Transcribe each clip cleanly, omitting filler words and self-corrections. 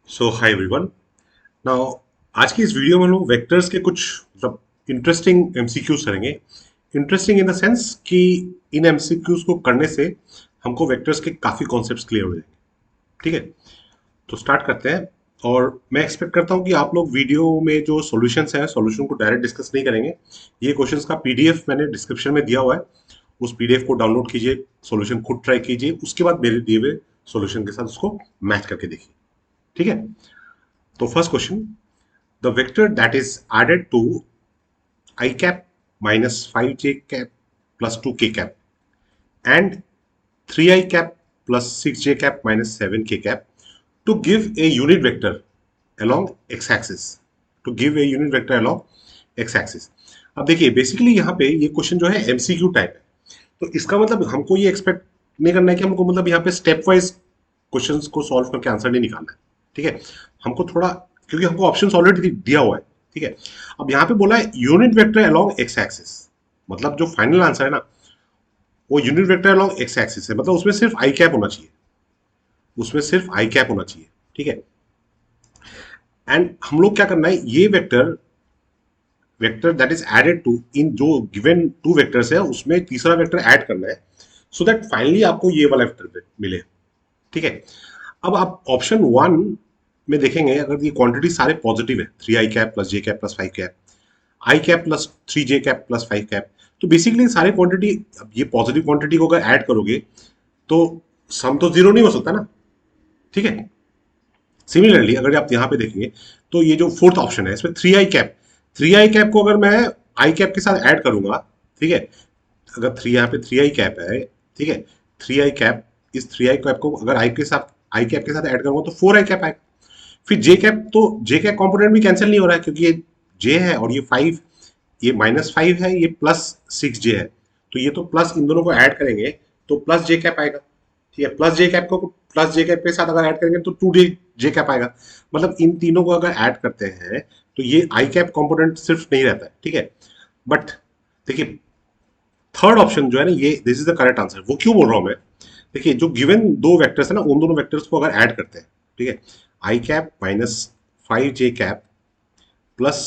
सो hi everyone. Now आज की इस वीडियो में हम लोग वेक्टर्स के कुछ मतलब इंटरेस्टिंग एमसीक्यूज करेंगे। इंटरेस्टिंग इन द सेंस कि इन एमसीक्यूज को करने से हमको वेक्टर्स के काफी कॉन्सेप्ट्स क्लियर हो जाएंगे। ठीक है, तो स्टार्ट करते हैं। और मैं एक्सपेक्ट करता हूँ कि आप लोग वीडियो में जो सॉल्यूशंस है सॉल्यूशन को डायरेक्ट डिस्कस नहीं करेंगे। ये क्वेश्चंस का पीडीएफ मैंने डिस्क्रिप्शन में दिया हुआ है, उस पीडीएफ को डाउनलोड कीजिए, सॉल्यूशन खुद ट्राई कीजिए, उसके बाद मेरे दिए हुए सॉल्यूशन के साथ उसको मैच करके देखिए। ठीक है, तो first question, the vector that is added to I cap minus 5j cap plus 2k cap and 3I cap plus 6j cap minus 7k cap to give a unit vector along x axis to give a unit vector along x axis। अब देखिए basically यहाँ पे ये question जो है MCQ type है, तो इसका मतलब हमको ये एक्सपेक्ट नहीं करना है कि हमको मतलब यहाँ पे स्टेप वाइज क्वेश्चंस को सॉल्व करके आंसर नहीं निकालना है। ठीक है, हमको थोड़ा, क्योंकि हमको ऑप्शंस ऑलरेडी दिया हुआ है। ठीक है, अब यहाँ पे बोला है unit vector along x axis, मतलब जो फाइनल आंसर है ना वो unit vector along x axis है, मतलब उसमें सिर्फ आई कैप होना चाहिए, उसमें सिर्फ आई कैप होना चाहिए। ठीक है, एंड हम लोग क्या करना है, ये vector vector that is added to इन जो गिवन टू वेक्टर्स है उसमें तीसरा वेक्टर ऐड करना है, सो दैट फाइनली आपको ये वाला वेक्टर मिले। ठीक है, अब आप ऑप्शन वन में देखेंगे, अगर ये क्वांटिटी सारे पॉजिटिव है, 3i cap plus j cap plus 5 cap, i cap plus 3j cap plus 5 cap, तो बेसिकली सारे क्वांटिटी, अब ये पॉजिटिव क्वांटिटी को अगर ऐड करोगे तो सम तो जीरो नहीं हो सकता ना। ठीक है, सिमिलरली अगर आप यहाँ पे देखेंगे तो ये जो फोर्थ ऑप्शन है इसमें 3i कैप, 3i कैप को अगर मैं आई कैप के साथ ऐड करूंगा, ठीक है, अगर थ्री यहाँ पे 3i कैप है, ठीक है, 3i कैप, इस 3i कैप को अगर आई कैप के साथ ऐड करूंगा तो 4i कैप आएगा। फिर जे कैप, तो जे कैप कॉम्पोनेंट भी कैंसिल नहीं हो रहा है क्योंकि ये जे है और ये 5, ये -5 है, ये +6j है, तो ये तो प्लस इन दोनों को ऐड करेंगे तो प्लस जे कैप आएगा। ठीक है, प्लस जे कैप को प्लस जे कैप के साथ अगर ऐड करेंगे तो 2 जे कैप आएगा। मतलब इन तीनों को अगर ऐड करते हैं तो ये आई कैप कॉम्पोनेंट सिर्फ नहीं रहता है। ठीक है, बट देखिए थर्ड ऑप्शन जो है ना, ये this is the correct answer. वो क्यों बोल रहा हूं मैं, देखिए जो गिवन दो वेक्टर्स है ना उन दोनों वेक्टर्स को अगर ऐड करते हैं, ठीक है, i cap minus 5j cap plus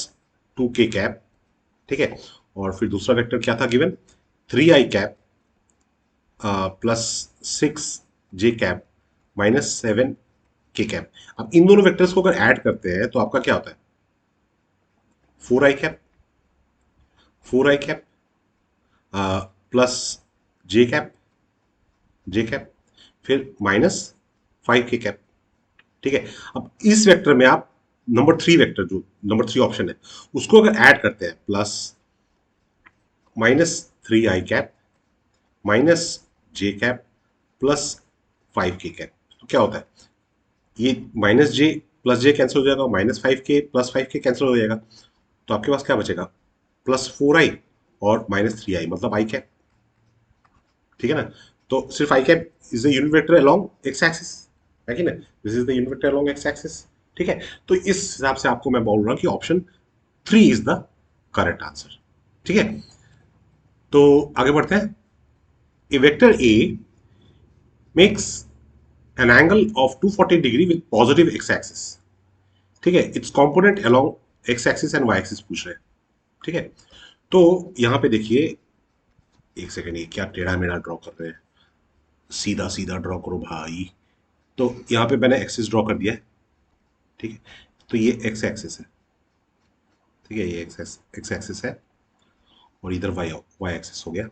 2k cap, ठीक है, और फिर दूसरा वेक्टर क्या था given, 3i cap plus 6j cap minus 7k cap. अब इन दोनों वेक्टर्स को अगर ऐड करते हैं तो आपका क्या होता है, 4i cap, 4i cap plus j cap, फिर -5k कैप। ठीक है, अब इस वेक्टर में आप नंबर थ्री वेक्टर, जो नंबर थ्री ऑप्शन है, उसको अगर ऐड करते हैं, प्लस -3i कैप माइनस जे कैप प्लस 5k कैप, तो क्या होता है, ये -j प्लस जे कैंसिल हो जाएगा, -5k प्लस 5k कैंसिल हो जाएगा, तो आपके पास क्या बचेगा, +4i और -3i, मतलब आई कैप। ठीक है ना, तो सिर्फ i cap is the unit vector along x axis, है कि ना, this is the unit vector along x axis. ठीक है, तो इस हिसाब से आपको मैं बोल रहा हूं कि option three is the correct answer. ठीक है, तो आगे बढ़ते हैं। A vector a makes an angle of 240 degree with positive x axis. ठीक है, its component along x axis and y axis पूछ रहे हैं। ठीक है, तो यहां पे देखिए, एक सेकेंड, ये क्या टेढ़ा मेढ़ा ड्रॉ कर रहे हैं, सीधा सीधा ड्रॉ करो भाई। तो यहाँ पे मैंने एक्सिस ड्रॉ कर दिया है। ठीक है, तो ये एक्स एक्सिस है। ठीक है, ये एक्स एक्सिस है और इधर वाई वाई एक्सिस हो गया।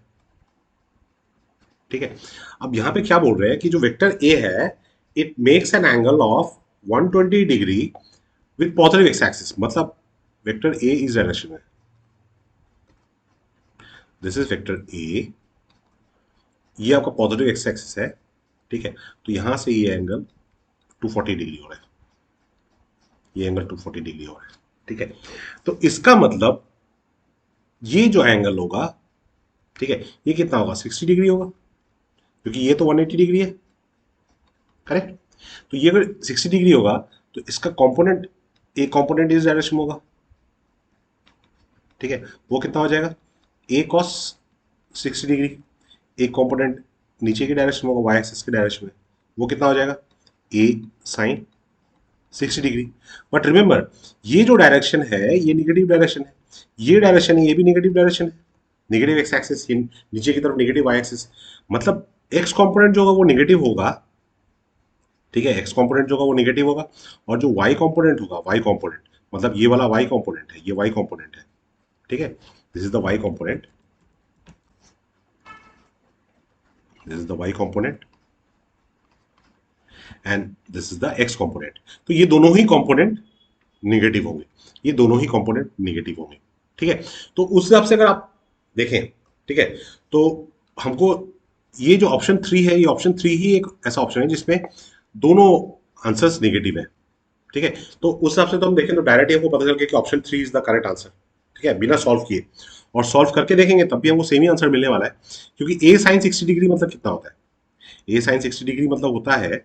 ठीक है, अब यहाँ पे क्या बोल रहे हैं कि जो वेक्टर ए है, it makes an angle of 120 degree with positive x axis, मतलब वेक्टर ए इस डायरेक्शन में, दिस इज वेक्टर ए, ये आपका पॉजिटिव एक्स एक्सिस है। ठीक है, तो यहां से ये एंगल 240 डिग्री हो रहा है, ये एंगल 240 डिग्री हो रहा है। ठीक है, तो इसका मतलब ये जो एंगल होगा, ठीक है, ये कितना होगा, 60 डिग्री होगा, क्योंकि ये तो 180 डिग्री है। करेक्ट, तो ये अगर 60 डिग्री होगा तो इसका कंपोनेंट, एक कंपोनेंट इस डायरेक्शन में होगा। ठीक है, वो कितना हो जाएगा, ए कॉस 60 डिग्री, एक कंपोनेंट नीचे की डायरेक्शन में होगा, वाई एक्सिस के डायरेक्शन में, वो कितना हो जाएगा, ए साइन 60 डिग्री। बट रिमेंबर, ये जो डायरेक्शन है ये निगेटिव डायरेक्शन है, ये डायरेक्शन है ये भी निगेटिव डायरेक्शन है। नेगेटिव एक्स एक्सिस, नीचे की तरफ नेगेटिव वाई एक्सिस, मतलब एक्स कंपोनेंट जो होगा वो नेगेटिव होगा। ठीक है, एक्स कंपोनेंट जो होगा वो नेगेटिव होगा, और जो वाई कंपोनेंट होगा, वाई कंपोनेंट मतलब ये वाला वाई कंपोनेंट है, ये वाई कंपोनेंट है। ठीक है, this is the y component, this is the y component and this is the x component. तो ये दोनों ही कंपोनेंट निगेटिव होंगे, ये दोनों ही कंपोनेंट निगेटिव होंगे। ठीक है, तो उस हिसाब से अगर आप देखें, ठीक है, तो हमको ये जो ऑप्शन 3 है, ये ऑप्शन 3 ही एक ऐसा ऑप्शन है जिसमें दोनों आंसर्स निगेटिव है। ठीक है, तो उस हिसाब से तो हम देखें तो डायरेक्टली हमको पता चल गया कि option 3 is the correct answer. ठीक है, बिना सॉल्व किए, और सॉल्व करके देखेंगे तब भी हमको सेम ही आंसर मिलने वाला है, क्योंकि ए साइन 60 डिग्री मतलब कितना होता है? ए साइन 60 डिग्री मतलब होता है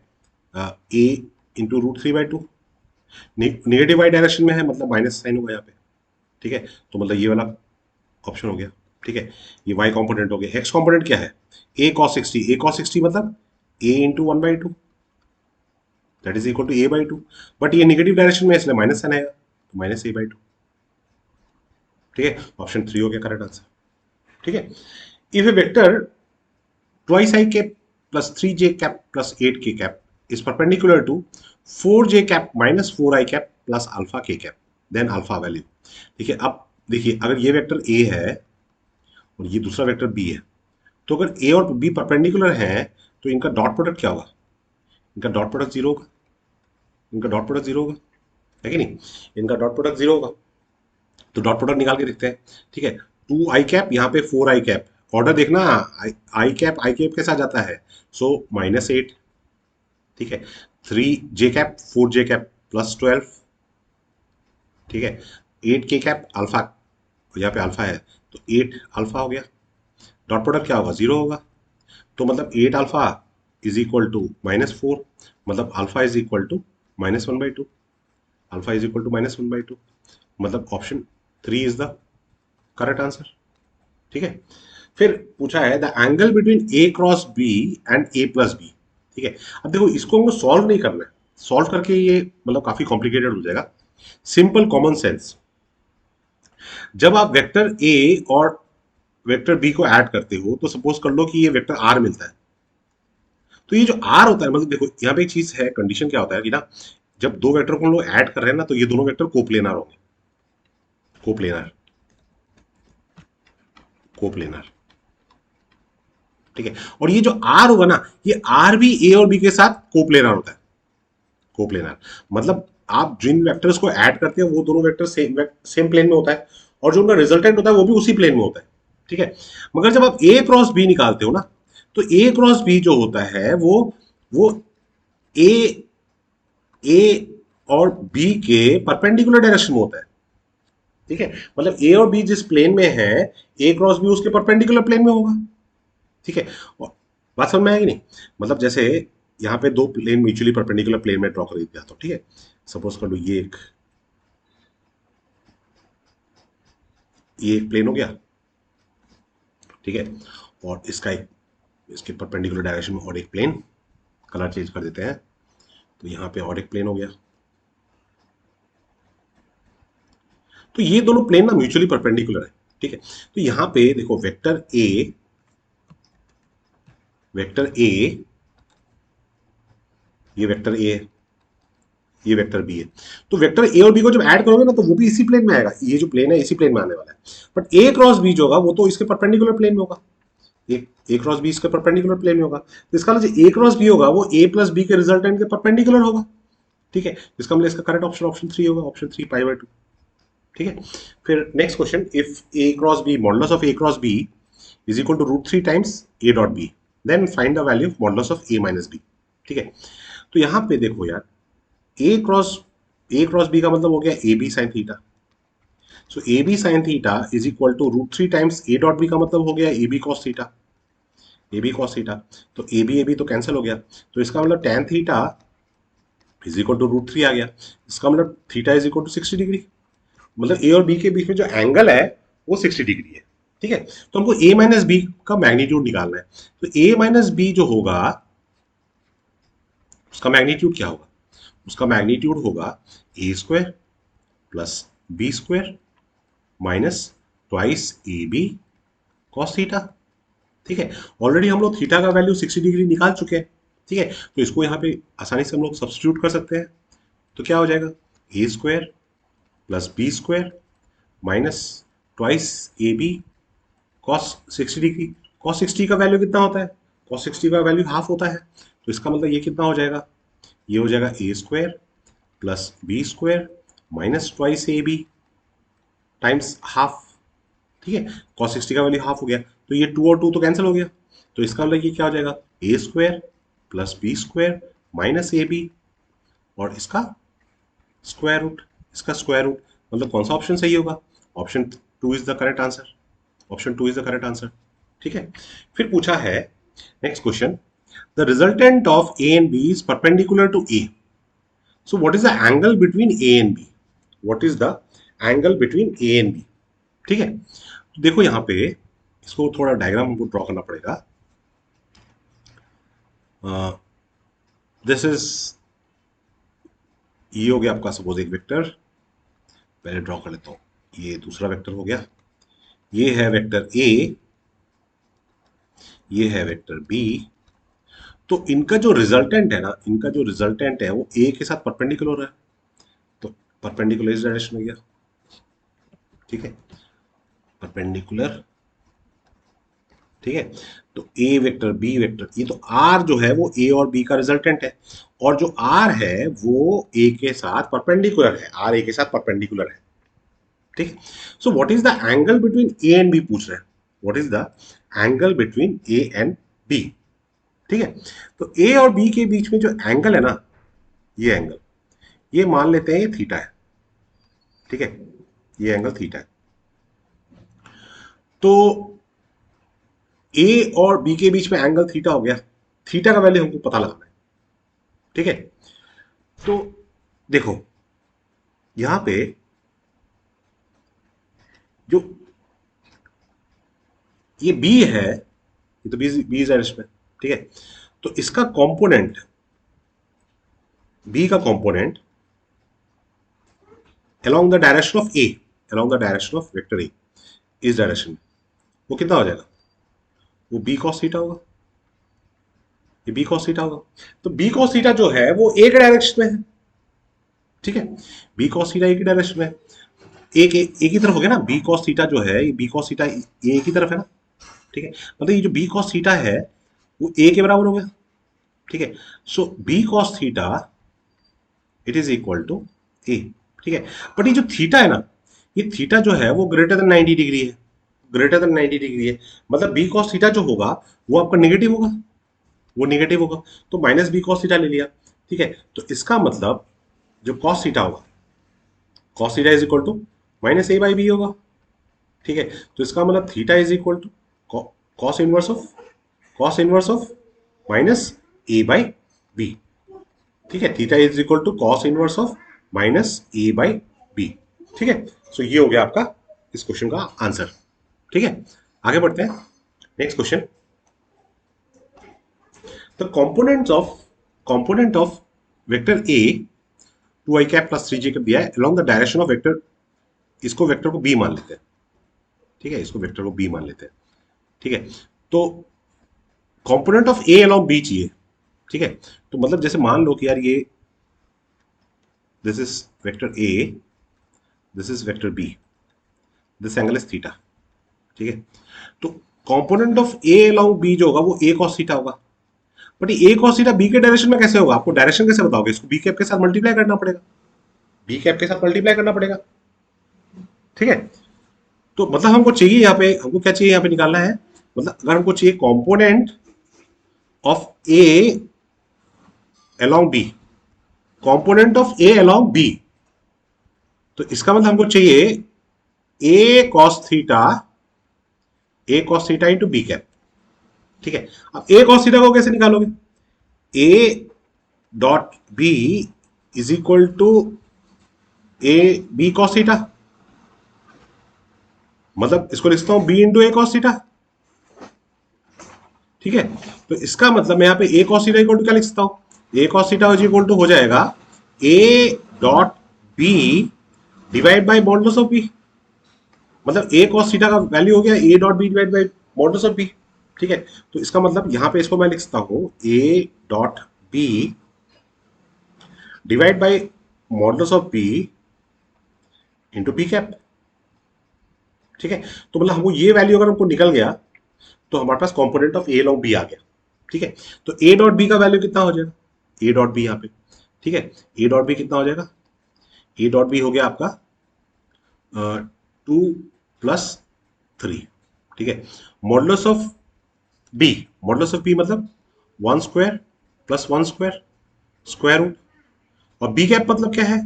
ए इंटू √3/2। नेगेटिव वाई डायरेक्शन में है मतलब माइनस साइन होगा यहाँ पे। ठीक है, तो मतलब ये वाला ऑप्शन हो गया। ठीक है, ये वाई कॉम्पोनेंट हो गया। एक्स कॉम्पोनेंट क्या है? ए कॉस 60 मतलब a into 1/2, that is equal to a/2। But ये नेगेटिव डायरेक्शन में है, इसलिए माइनस साइन आएगा, तो -a/2। ठीक है, ऑप्शन 3 हो गया करेक्ट आंसर। ठीक है, if a vector twice i cap plus 3j cap plus 8k cap is perpendicular to 4j cap minus 4i cap plus alpha k cap, then alpha value. देखिए, अब देखिए, अगर ये वेक्टर a है और ये दूसरा वेक्टर b है, तो अगर a और b परपेंडिकुलर हैं तो इनका डॉट प्रोडक्ट क्या होगा? इनका डॉट प्रोडक्ट जीरो होगा, इनका डॉट प्रोडक्ट जीरो होगा, है कि नहीं? इनका डॉट प्रोडक्ट जीरो होगा। तो डॉट प्रोडक्ट निकाल के देखते हैं। ठीक है, 2i कैप, यहाँ पे 4i कैप, ऑर्डर देखना, आई कैप के साथ जाता है, सो -8। ठीक है, 3j कैप 4j कैप +12। ठीक है, 8k कैप अल्फा, यहाँ पे अल्फा है तो 8 अल्फा हो गया। डॉट प्रोडक्ट क्या होगा? जीरो होगा। तो मतलब 8 अल्फा इज इक्वल टू -4, मतलब alpha is equal to -1/2, alpha is equal to -1/2, मतलब option 3 is the correct answer. ठीक है, फिर पूछा है the angle between a cross b and a plus b. ठीक है, अब देखो इसको हमको सॉल्व नहीं करना है, सॉल्व करके ये मतलब काफी कॉम्प्लिकेटेड हो जाएगा। सिंपल कॉमन सेंस, जब आप वेक्टर ए और वेक्टर बी को ऐड करते हो तो सपोज कर लो कि ये वेक्टर आर मिलता है। तो ये जो आर होता है, मतलब देखो यहाँ पे एक चीज है, कंडीशन क्या होता है कि ना, जब दो वेक्टर को हम लोग ऐड कर रहे हैं ना, तो ये दोनों वेक्टर कोप्लेनर होंगे, कोप्लेनर, कोप्लेनर। ठीक है, और ये जो आर होगा ना, ये आर भी ए और बी के साथ कोप्लेनर होता है, कोप्लेनर मतलब आप जिन वेक्टर्स को ऐड करते हैं वो दोनों वेक्टर सेम प्लेन में होता है, और जो उनका रिजल्टेंट होता है वो भी उसी प्लेन में होता है। ठीक है, मगर जब आप ए क्रॉस बी निकालते हो ना, तो ए क्रॉस बी जो होता है वो ए ए और बी के परपेंडिकुलर डायरेक्शन में होता है। ठीक है, मतलब ए और बी जिस प्लेन में है, ए क्रॉस बी उसके परपेंडिकुलर प्लेन में होगा। ठीक है, और बात समझ में आएगी नहीं? मतलब जैसे यहाँ पे दो प्लेन म्यूचुअली परपेंडिकुलर प्लेन में ड्रॉ कर दिया, तो ठीक है, सपोज कर लो ये एक प्लेन हो गया। ठीक है, और इसका एक, इसके परपेंडिकुलर डायरेक्शन में और एक प्लेन, कलर चेंज कर देते हैं, तो यहाँ पे और एक प्लेन हो गया। तो ये दोनों प्लेन ना म्यूचुअली परपेंडिकुलर है। ठीक है, तो यहाँ पे देखो वेक्टर ए, ये वेक्टर ए है, ये वेक्टर बी है। तो वेक्टर ए और बी को जब ऐड करोगे ना, तो वो भी इसी प्लेन में आएगा, ये जो प्लेन है इसी प्लेन में आने वाला है। बट ए क्रॉस बी जो होगा वो तो इसके परपेंडिकुलर प्लेन में होगा, ए क्रॉस बी इसके परपेंडिकुलर प्लेन में होगा, तो इसका मतलब जो ए क्रॉस बी होगा वो ए प्लस बी के रिजल्टेंट के परपेंडिकुलर होगा। ठीक है, इसका मतलब इसका करेक्ट ऑप्शन ऑप्शन 3 होगा, ऑप्शन 3 π/2। ठीक है, फिर next question, if a cross b, modulus of a cross b is equal to √3 times a dot b, then find the value of modulus of a minus b. ठीक है, तो यहाँ पे देखो यार, ए क्रॉस बी का मतलब हो गया a b sine theta, so a b sine theta is equal to √3 times a dot b का मतलब हो गया a b cos theta, a b cos theta. तो ए बी तो कैंसिल हो गया, तो इसका मतलब tan theta is equal to √3 आ गया। इसका मतलब theta is equal to 60 degree, मतलब ए और बी के बीच में जो एंगल है वो 60 डिग्री है। ठीक है, तो हमको ए माइनस बी का मैग्नीट्यूड निकालना है, तो ए माइनस बी जो होगा उसका मैग्नीट्यूड क्या होगा? उसका मैग्नीट्यूड होगा a square plus b square minus twice a b cos theta. ठीक है, ऑलरेडी हम लोग थीटा का वैल्यू 60 डिग्री निकाल चुके हैं। ठीक है, तो इसको यहाँ पे आसानी से हम लोग सब्स्टिट्यूट कर सकते हैं। तो क्या हो जाएगा, a square plus b square minus twice a b cos 60 degree. Cos 60 का वैल्यू कितना होता है, कॉस 60 का वैल्यू हाफ होता है। तो इसका मतलब ये कितना हो जाएगा, ये हो जाएगा a square plus b square minus twice a b times half. ठीक है, कॉस 60 का वैल्यू हाफ हो गया, तो ये 2 और 2 तो कैंसिल हो गया। तो इसका मतलब ये क्या हो जाएगा, a square plus b square minus a b और इसका स्क्वायर रूट, इसका स्क्वायर रूट। मतलब कौन सा ऑप्शन सही होगा, option 2 is the correct answer. Option 2 is the correct answer. ठीक है, फिर पूछा है next question, the resultant of a and b is perpendicular to a, so what is the angle between a and b, what is the angle between a and b. ठीक है, तो देखो यहाँ पे इसको थोड़ा डायग्राम हमको ड्रॉ करना पड़ेगा। दिस इज, ये हो गया आपका सपोज एक वेक्टर, पहले ड्रॉ कर लेता हूँ। ये दूसरा वेक्टर हो गया, ये है वेक्टर ए, ये है वेक्टर बी। तो इनका जो रिजल्टेंट है ना, इनका जो रिजल्टेंट है वो ए के साथ परपेंडिकुलर है, तो परपेंडिकुलर इस डायरेक्शन में गया। ठीक है, परपेंडिकुलर। ठीक है, तो ए वेक्टर बी वेक्टर, ये तो आर जो है वो ए और बी का रिजल्टेंट है, और जो आर है वो ए के साथ परपेंडिकुलर है, आर ए के साथ परपेंडिकुलर है। ठीक है, so what is the angle between a and b पूछ रहे हैं, what is the angle between a and b. ठीक है, तो ए और बी के बीच में जो एंगल है ना, ये एंगल, ये मान लेते हैं ये थीटा है। ठीक है, ये एंगल थीटा है। तो ए और बी के बीच में एंगल थीटा हो गया, थीटा का वैल्यू हमको पता लगाना है। ठीक है, तो देखो यहां पे जो ये बी है, ये तो बी डायरेक्शन में। ठीक है, तो इसका कंपोनेंट, बी का component along the direction of A, along the direction of vector A, इस डायरेक्शन में, वो कितना हो जाएगा, वो बी कॉस थीटा होगा, ये बी कॉस थीटा होगा। तो बी कॉस थीटा जो है वो ए के डायरेक्शन में है। ठीक है, बी कॉस थीटा ए की डायरेक्शन में, ए की तरफ हो गया ना, बी कॉस थीटा जो है, ये बी कॉस थीटा ए की तरफ है ना। ठीक है, मतलब ये जो बी कॉस थीटा है वो ए के बराबर हो गया। ठीक है, so b cos theta it is equal to a. ठीक है, बट ये जो थीटा है ना, ये थीटा जो है वो ग्रेटर देन 90 डिग्री है, ग्रेटर देन 90 डिग्री है। मतलब बी कॉस थीटा जो होगा वो आपका नेगेटिव होगा, वो नेगेटिव होगा, तो माइनस बी कॉस थीटा ले लिया। ठीक है, तो इसका मतलब जो कॉस थीटा होगा, cos theta is equal to minus a by b होगा। ठीक है, तो इसका मतलब theta is equal to cos inverse of minus a by b. ठीक है, theta is equal to cos inverse of minus a by b. ठीक है, सो ये हो गया आपका इस क्वेश्चन का आंसर। ठीक है, आगे बढ़ते हैं next question. The component of vector A 2i cap plus 3j cap दिया है along the direction of vector, इसको वेक्टर को बी मान लेते हैं। ठीक है, इसको वेक्टर को बी मान लेते हैं। ठीक है, तो component of a along b चाहिए। ठीक है, तो मतलब जैसे मान लो कि यार ये this is vector a, this is vector b, this angle is theta. ठीक है, तो component of a along b जो होगा वो ए cos थीटा होगा। बट ये ए cos थीटा बी के डायरेक्शन में कैसे होगा, आपको डायरेक्शन कैसे बताओगे, इसको बी कैप के साथ मल्टीप्लाई करना पड़ेगा, बी कैप के साथ मल्टीप्लाई करना पड़ेगा। ठीक है, तो मतलब हमको चाहिए यहाँ पे, हमको क्या चाहिए यहाँ पे निकालना है, मतलब अगर हमको चाहिए component of a along b, component of a along b, तो इसका मतलब हमको चाहिए a cos theta into b cap. ठीक है, अब ए cos थीटा को कैसे निकालोगे, a dot b is equal to a b cos theta, मतलब इसको लिखता हूं b into a cos theta. ठीक है, तो इसका मतलब मैं यहाँ पे a cos theta equal to क्या लिख सकता हूं, ए cos थीटा इक्वल टू हो जाएगा a dot b divide by modulus of b, मतलब ए कॉस थीटा का वैल्यू हो गया a dot b divide by modulus of b. ठीक है, तो इसका मतलब यहां पे इसको मैं लिख सकता हूं a dot b divide by modulus of b into b cap. ठीक है, तो मतलब हमको ये वैल्यू अगर हमको निकल गया तो हमारे पास component of a along b आ गया। ठीक है, तो ए डॉट बी का वैल्यू कितना हो जाएगा, ए डॉट बी यहाँ पे। ठीक है, ए डॉट बी कितना हो जाएगा, ए डॉट बी हो गया आपका 2 + 3। ठीक है, modulus of b, modulus of b मतलब 1² + 1² स्क्वायर रूट, और बी कैप मतलब क्या है,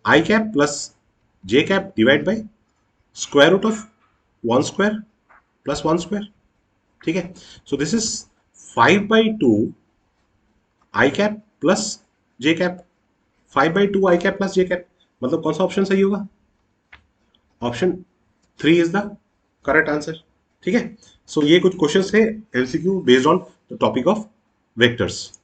i cap plus j cap divide by square root of 1² + 1²। ठीक है, so this is 5/2 i cap plus j cap, 5/2 i cap plus j cap, मतलब कौन सा ऑप्शन सही होगा, ऑप्शन 3 इज द करेक्ट आंसर। ठीक है, सो ये कुछ क्वेश्चंस थे MCQ based on the topic of vectors.